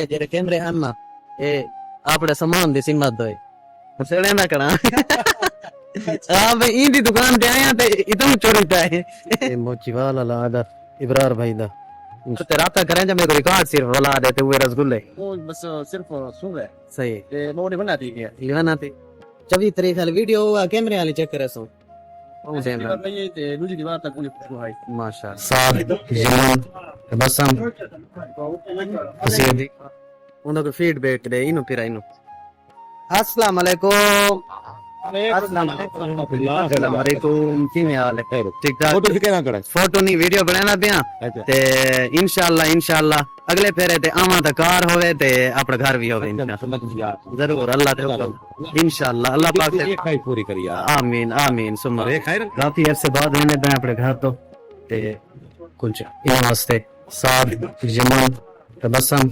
ਜਿਹੜੇ ਕੈਮਰੇ ਹਨ ਨਾ ਇਹ ਆਪਣੇ ਸਮਾਨ ਦੀ ਸੀਮਤ ਹੋਏ ਸੜੇ ਨਾ ਕਰਾਂ ਆ ਬਈ ਇਹਦੀ ਦੁਕਾਨ ਤੇ ਆਇਆ ਤੇ ਇਤੋਂ ਚੋਰੀ ਪਏ ਇਹ ਮੋਚੀ ਵਾਲਾ ਲਾਦਾ ਇਬਰਾਰ ਭਾਈ ਦਾ ਤੇ ਰਾਤਾ ਕਰਾਂ ਜਦ ਮੇਰੇ ਰਿਕਾਰਡ ਸਿਰਫ ਵਾਲਾ ਦੇ ਤੇ ਉਹ ਰਸਗੁੱਲੇ وہ بس صرف سن رہا ہے صحیح وہ نہیں بنا دی گیا لیوانا تے 24 تاریخ والی ویڈیو کیمرے والی چیک کرے سو او دین یہ دوسری دیوار تک انہیں خوشبو آئی ماشاءاللہ صاحب جمان بسم اسیدی انہوں کو فیڈ بیک دے اینو پھر اینو السلام علیکم السلام علیکم کیویں حال ہے ٹھیک ٹھاک فوٹو کہنا کرے فوٹو نہیں ویڈیو بنانا پیا تے انشاءاللہ اگلے پھیرے تے آواں تے کار ہوے تے اپنا گھر بھی ہوے انشاءاللہ ضرور اللہ تے حکم انشاءاللہ اللہ پاک سے کھائی پوری کری آمین آمین ثم رات عرصے بعد ہونے پہ اپنے گھر تو تے کلچا ان واسطے سعد جمان تبسم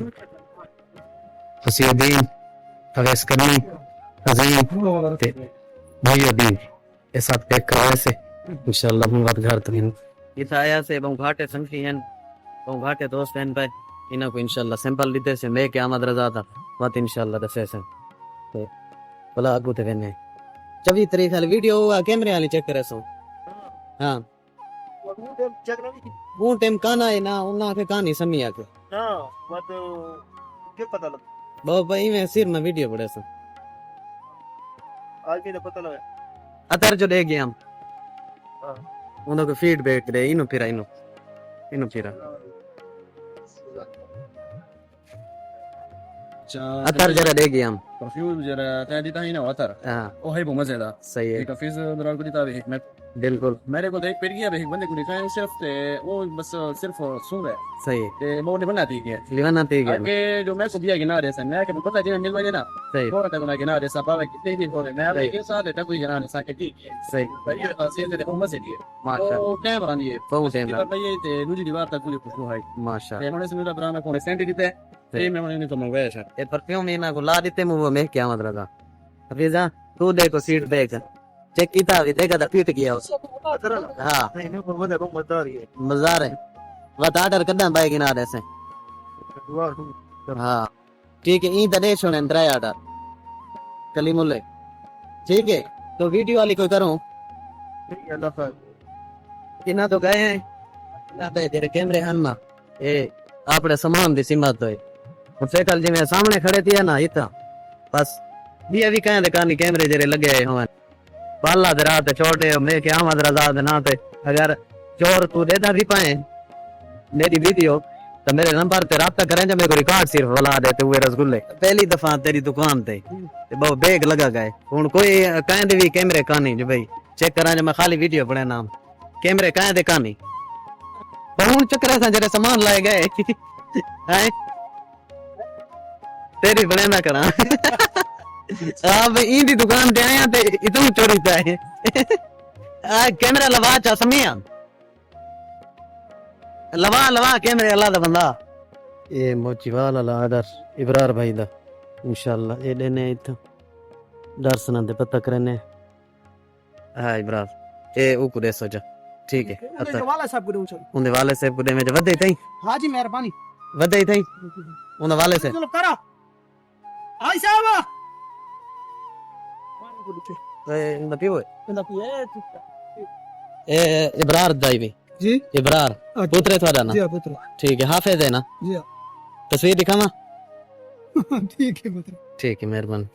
حسیدین حویس کرنی عظیم تے بھائی دین یہ ساتھ پیک کروائے سے انشاءاللہ ہم وقت گھر تو ہیں یہ آیا سے بہن گھاٹے سنگی ہیں بہن گھاٹے دوست ہیں پہ انہوں کو انشاءاللہ سیمپل دیتے سے لے کے آمد رضا تھا بات انشاءاللہ دسے سے بلا آگو تے وینے 24 تاریخ والی ویڈیو کیمرے والی چیک کرے سو ہاں وہ ٹائم کانا ہے نا انہاں کے کہانی سمی آ کے بہت بھائی میں سیر میں ویڈیو پڑے سو آج بھی پتہ لگا اتر جو دے گیا ہم انہوں کو فیڈ بیک دے اینو پھر اینو پھر اتر جرا دے گیا ہم پرفیوم جرا تادی تا ہینا وتر ہاں او ہے بہت مزے دا صحیح ہے کافی درال کو دیتا ہے حکمت بالکل میرے کو ایک پڑ گیا ایک بندے کو دکھایا صرف وہ بس صرف سن رہا ہے صحیح تے وہ نہیں بنا دی گیا لیوانا تے گیا کہ جو میں کو دیا گنا رہے سن میں کہ پتہ جنا مل وجہ نا صحیح تھوڑا تک گنا رہے سا پاوے کتنے دن ہو رہے میں ابھی کے ساتھ تک کوئی جنا سا کہ صحیح بھائی اسی تے وہ مزے دی ماشاءاللہ وہ کیمرہ نہیں ہے بہت ہے بھائی تے دوسری دیوار تک کوئی خوشبو آئی ماشاءاللہ تے انہوں نے سندا برانا کو سینٹ دیتے تے میں نے تو منگوایا ہے یہ پرفیوم اینا کو لا دیتے وہ میں کیا مت رہا حفیظہ تو دیکھو سیٹ بیک چیک کیتا بھی دیکھا تھا پیٹ گیا اس ہاں مزار ہے وہ آرڈر کرنا بھائی گنا دے سے ہاں ٹھیک ہے این دے چھوڑے اندر آرڈر کلیم اللہ ٹھیک ہے تو ویڈیو والی کوئی کروں کنا تو گئے ہیں تیرے کیمرے ہن نا اے اپنے سامان دی سمت ہوئے سیکل جی میں سامنے کھڑے تھی نا اتنا بس یہ بھی کہیں دکانی کیمرے جرے لگے ہوئے پالا دے رات چھوٹے میں کہ آمد رضا دے نا تے اگر چور تو دیتا بھی پائیں میری ویڈیو تو میرے نمبر تے رابطہ کریں جب میرے کو ریکارڈ صرف ولا دیتے ہوئے رسگلے پہلی دفعہ تیری دکان تے بہت بیگ لگا گئے ہن کوئی کہیں دے بھی کیمرے کہانی جو بھائی چیک کراں جو میں خالی ویڈیو بنے نام کیمرے کہیں دے کہانی بہن چکرے سے جڑے سامان لائے گئے ہیں تیری بنے نہ کراں آپ این دی دکان تے آیا تے اتوں چوری پے کیمرہ لوا چا سمیا لوا کیمرے اللہ دا بندہ اے موچی والا ادھر ابرار بھائی دا انشاءاللہ اے دینے ایتھا درس نہ دے پتہ کرنے ہاں ابرار اے او کو دے سوجا ٹھیک ہے والا صاحب کو چل اوندے والے سے کو دے میں ودے تئی ہاں جی مہربانی ودے تئی اوندے والے سے چلو کرا آئی صاحب اے پیو اے ابرار دائی بھی جی ابرار پوترے تھوڑا نا جی پتر ٹھیک ہے حافظ ہے نا جی تصویر دکھاواں ٹھیک ہے پتر ٹھیک ہے مہربانی